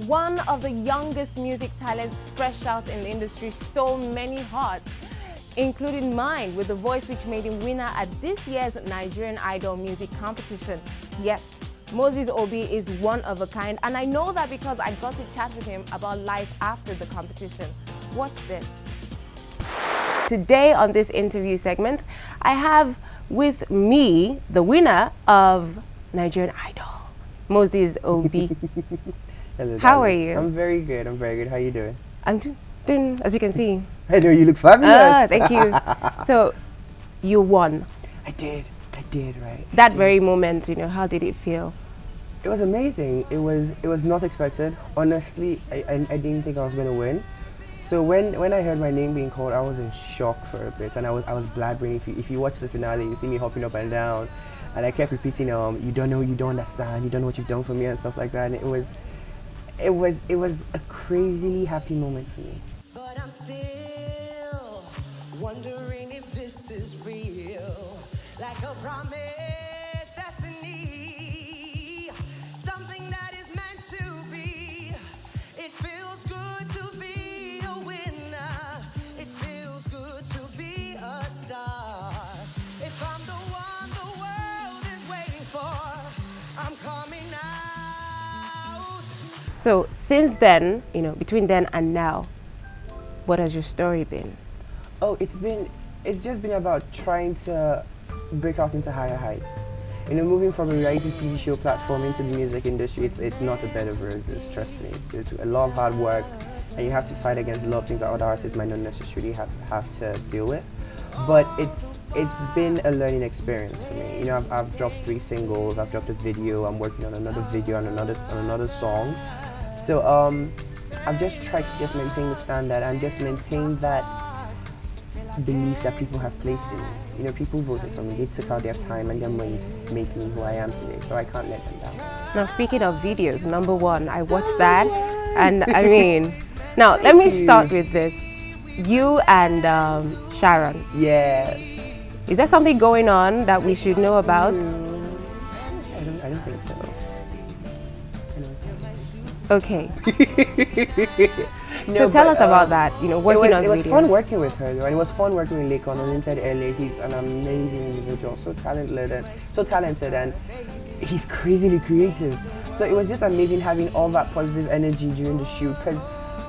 One of the youngest music talents fresh out in the industry stole many hearts, including mine, with the voice which made him winner at this year's Nigerian Idol music competition. Yes, Moses Obi is one of a kind, and I know that because I got to chat with him about life after the competition. Watch this. Today on this interview segment, I have with me the winner of Nigerian Idol, Moses Obi. Hello, How are darling. you? I'm very good. I'm very good. How are you doing? I'm doing, as you can see. I know you look fabulous. Thank you. So, you won. I did, right? That very moment, you know, how did it feel? It was amazing. It was not expected. Honestly, I didn't think I was going to win. So when I heard my name being called, I was in shock for a bit, and I was blabbering. If you watch the finale, you see me hopping up and down, and I kept repeating, you don't know, you don't understand, you don't know what you've done for me, and stuff like that. And it was a crazily happy moment for me. But I'm still wondering if this is real, like a promise, destiny, something that is meant to be. It feels good to be a winner. It feels good to be a star. If I'm the one the world is waiting for, I'm coming out. So, since then, you know, between then and now, what has your story been? Oh, it's just been about trying to break out into higher heights. You know, moving from a reality TV show platform into the music industry, it's not a bed of roses, trust me. It's a lot of hard work, and you have to fight against a lot of things that other artists might not necessarily have to deal with. But it's been a learning experience for me. You know, I've dropped 3 singles, I've dropped a video, I'm working on another video and another song. So I've just tried to just maintain the standard and just maintain that belief that people have placed in me. You know, people voted for me, they took out their time and their money to make me who I am today, so I can't let them down. Now, speaking of videos, #1, I watched that, and I mean, now let me start with this. You and Sharon. Yeah. Is there something going on that we should know about? I don't think so. Okay. No, So tell but, us about that, you know, working on it was video. fun working with her though, and it was fun working with Lekon on Inside LA. He's an amazing individual, so talented, and he's crazily creative. So it was just amazing having all that positive energy during the shoot, because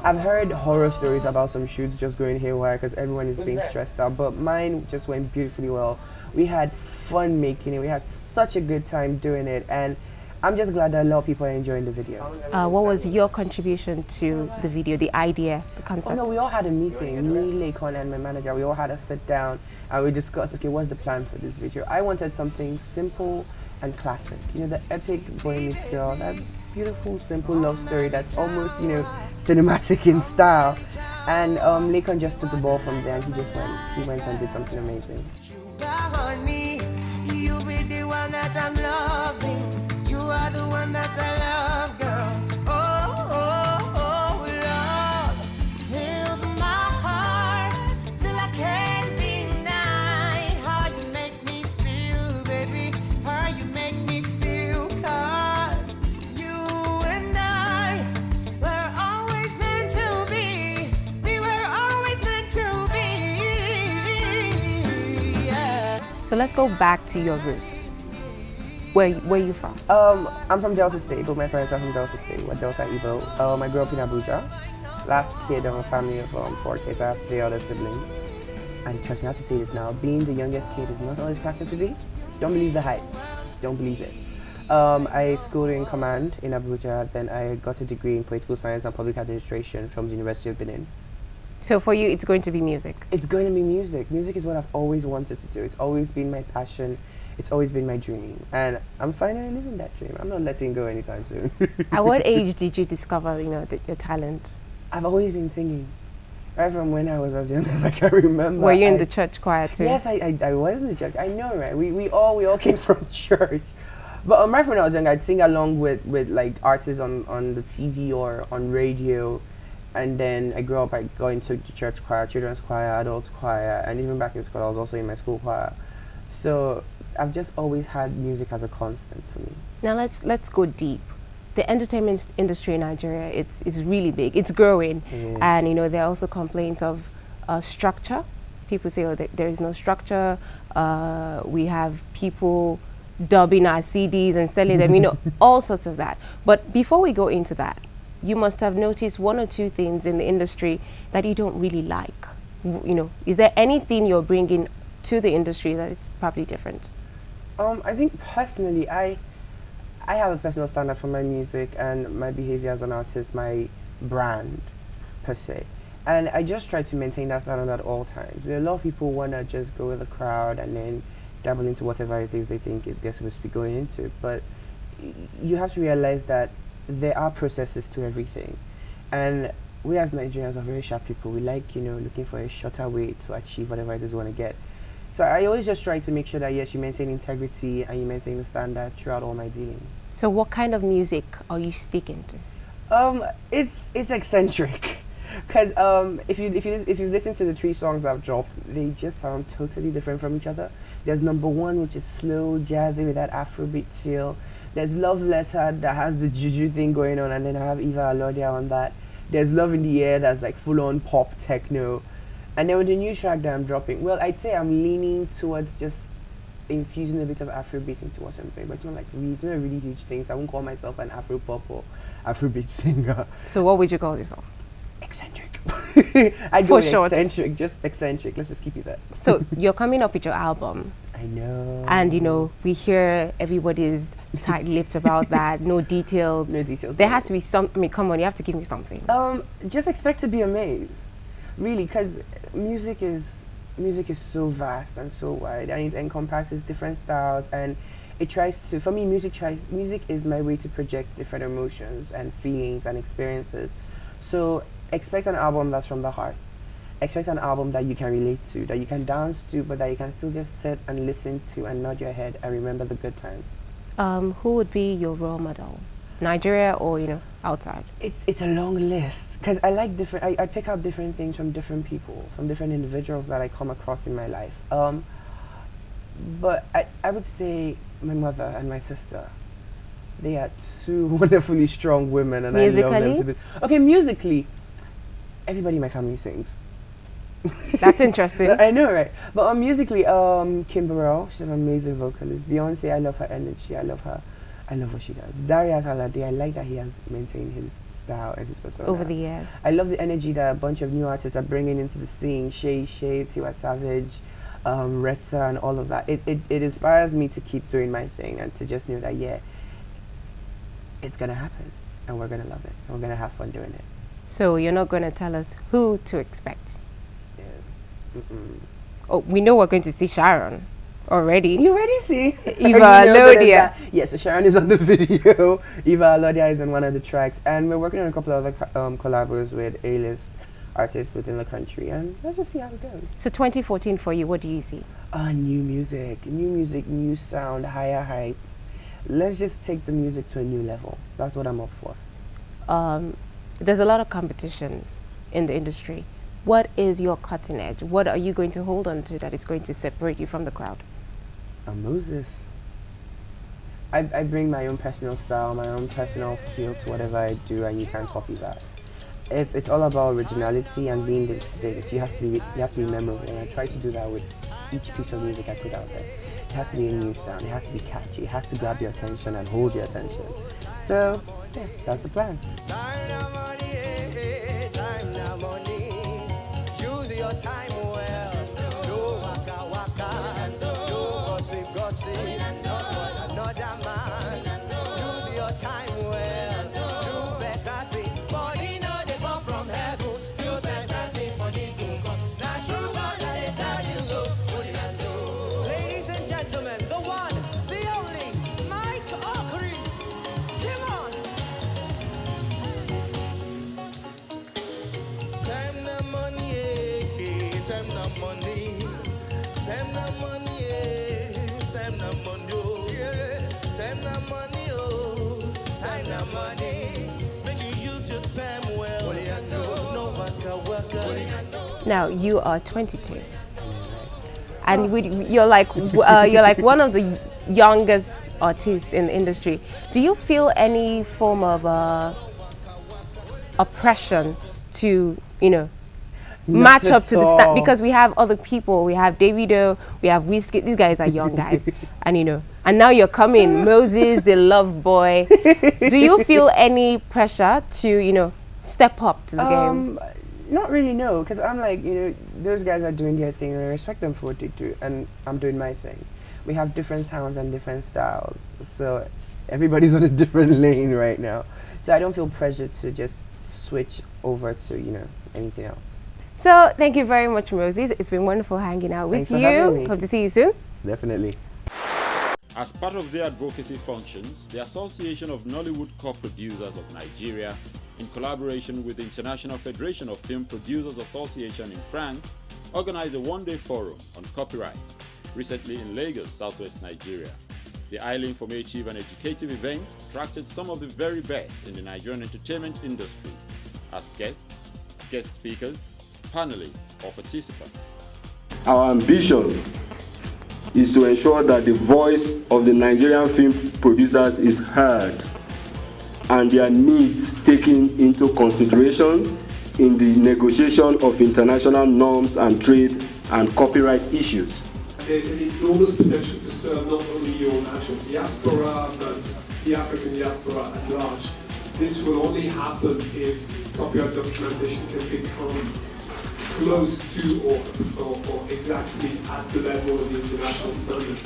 I've heard horror stories about some shoots just going haywire because everyone is being stressed out, but mine just went beautifully well. We had fun making it, we had such a good time doing it, and I'm just glad that a lot of people are enjoying the video. What was your contribution to the video, the idea, the concept? Oh no, we all had a meeting, me, Lekon, and my manager. We all had a sit down and we discussed, okay, what's the plan for this video? I wanted something simple and classic. You know, the epic boy meets girl, that beautiful, simple love story that's almost, you know, cinematic in style. And Lekon just took the ball from there and he went and did something amazing. Honey, you be the one that I'm loving. You are the one that I love, girl. Oh, oh, oh, love fills my heart till I can't deny how you make me feel, baby. How you make me feel, 'cause you and I were always meant to be. We were always meant to be. Yeah. So let's go back to your roots. Where are you from? I'm from Delta State, but my parents are from Delta State. We're Delta Igbo. I grew up in Abuja. Last kid of a family of 4 kids. I have 3 other siblings. And trust me, I have to say this now. Being the youngest kid is not always cracked up to be. Don't believe the hype. Don't believe it. I schooled in Command in Abuja. Then I got a degree in political science and public administration from the University of Benin. So for you, it's going to be music. It's going to be music. Music is what I've always wanted to do. It's always been my passion. It's always been my dream, and I'm finally living that dream. I'm not letting go anytime soon. At what age did you discover, you know, your talent? I've always been singing, right from when I was as young as I can remember. Were you in the church choir too? Yes, I was in the church. I know, right? We all came from church, but right when I was young, I'd sing along with like artists on the TV or on radio, and then I grew up. I got into the church choir, children's choir, adult choir, and even back in school, I was also in my school choir. So I've just always had music as a constant for me. Now let's go deep. the entertainment industry in Nigeria, it's really big. It's growing, and you know there are also complaints of structure. People say, oh, there is no structure. We have people dubbing our CDs and selling them, you know, all sorts of that. But before we go into that, you must have noticed one or two things in the industry that you don't really like. You know, is there anything you're bringing to the industry that is probably different? I think personally, I have a personal standard for my music and my behavior as an artist, my brand, per se. And I just try to maintain that standard at all times. There are a lot of people want to just go with the crowd and then dabble into whatever it is they think they're supposed to be going into. But you have to realize that there are processes to everything. And we as Nigerians are very sharp people. We like, you know, looking for a shorter way to achieve whatever it is we want to get. So I always just try to make sure that, yes, you maintain integrity and you maintain the standard throughout all my dealings. So what kind of music are you sticking to? It's eccentric. Because if you listen to the 3 songs I've dropped, they just sound totally different from each other. There's number 1, which is slow, jazzy with that Afrobeat feel. There's Love Letter that has the juju thing going on, and then I have Eva Alodia on that. There's Love in the Air that's like full-on pop techno. And then with the new track that I'm dropping, well, I'd say I'm leaning towards just infusing a bit of Afrobeat into what I'm doing, but it's not like it's not a really huge thing, so I won't call myself an Afro-pop or Afrobeat singer. So what would you call this song? Eccentric. I'd go with eccentric, just eccentric. Let's just keep it that. So you're coming up with your album. I know. And you know, we hear everybody's tight-lipped about that, no details. No details. There has to be some, I mean, come on, you have to give me something. Just expect to be amazed. Really, because music is so vast and so wide, and it encompasses different styles, and it tries to, for me, music is my way to project different emotions and feelings and experiences. So expect an album that's from the heart. Expect an album that you can relate to, that you can dance to, but that you can still just sit and listen to and nod your head and remember the good times. Who would be your role model? Nigeria or, you know, outside? It's a long list, because I like different, I pick out different things from different people, from different individuals that I come across in my life. But I would say my mother and my sister. They are 2 wonderfully strong women, and musically? I love them to be. Okay, musically, everybody in my family sings. That's interesting. I know, right? But musically, Kim Burrell, she's an amazing vocalist. Beyonce, I love her energy. I love her. I love what she does. Darius Alade, I like that he has maintained his style and his persona over the years. I love the energy that a bunch of new artists are bringing into the scene. Shay, Tiwa Savage, Retta, and all of that. It inspires me to keep doing my thing and to just know that, yeah, it's gonna happen, and we're gonna love it, and we're gonna have fun doing it. So you're not gonna tell us who to expect? Yeah. Oh, we know we're going to see Sharon already. You already see Eva Alodia. Yes, so Sharon is on the video. Eva Alodia is on one of the tracks, and we're working on a couple of other collabs with A-list artists within the country, and let's just see how it goes. So 2014 for you, what do you see? New music, new sound, higher heights. Let's just take the music to a new level. That's what I'm up for. There's a lot of competition in the industry. What is your cutting edge? What are you going to hold on to that is going to separate you from the crowd? Moses. I bring my own personal style, my own personal feel to whatever I do, and you can't copy that. It's all about originality and being distinct. You have to be memorable, and I try to do that with each piece of music I put out there. It has to be a new sound, it has to be catchy, it has to grab your attention and hold your attention. So, yeah, that's the plan. Time now money, time now money. Use your time well. No waka waka, no gossip, not for another man. Use your time well. Do better thing. Money no dey fall from heaven. Do better thing, money go come. Now truth all that they tell you so. Put it and do. Ladies and gentlemen, the one, the only, Mike Okri. Come on. Time na money, time na money, time na money, time na money, time na money, time na money. Make you use your time well. No waka waka. Now you are 22, and you're like one of the youngest artists in the industry, do you feel any form of oppression to, you know, match up to the standard? Because we have other people, we have Davido, we have Wizkid. These guys are young guys, and you know, and now you're coming, Moses, the love boy. Do you feel any pressure to, you know, step up to the game? Not really, no, because I'm like, you know, those guys are doing their thing and I respect them for what they do, and I'm doing my thing. We have different sounds and different styles, so everybody's on a different lane right now. So I don't feel pressure to just switch over to, you know, anything else. So thank you very much, Moses. It's been wonderful hanging out with Thanks for having you. me. Hope to see you soon. Definitely. As part of their advocacy functions, the Association of Nollywood Co-Producers of Nigeria, in collaboration with the International Federation of Film Producers Association in France, organized a one-day forum on copyright, recently in Lagos, southwest Nigeria. The highly informative and educative event attracted some of the very best in the Nigerian entertainment industry as guests, guest speakers, panelists, or participants. Our ambition is to ensure that the voice of the Nigerian film producers is heard and their needs taken into consideration in the negotiation of international norms and trade and copyright issues. There's an enormous potential to serve not only your national diaspora, but the African diaspora at large. This will only happen if copyright documentation can become close to or exactly at the level of the international standard.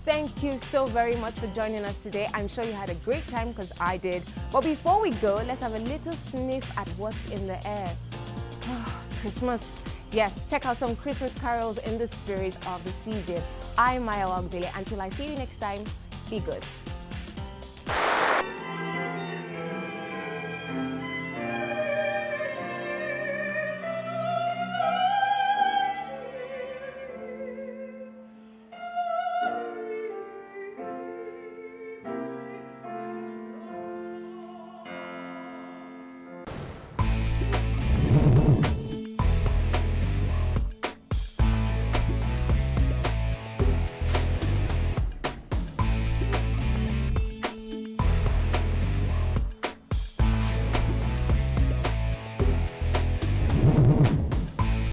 Thank you so very much for joining us today. I'm sure you had a great time, because I did. But before we go, let's have a little sniff at what's in the air. Christmas. Yes, check out some Christmas carols in the spirit of the season. I'm Maya Wagdele. Until I see you next time, be good.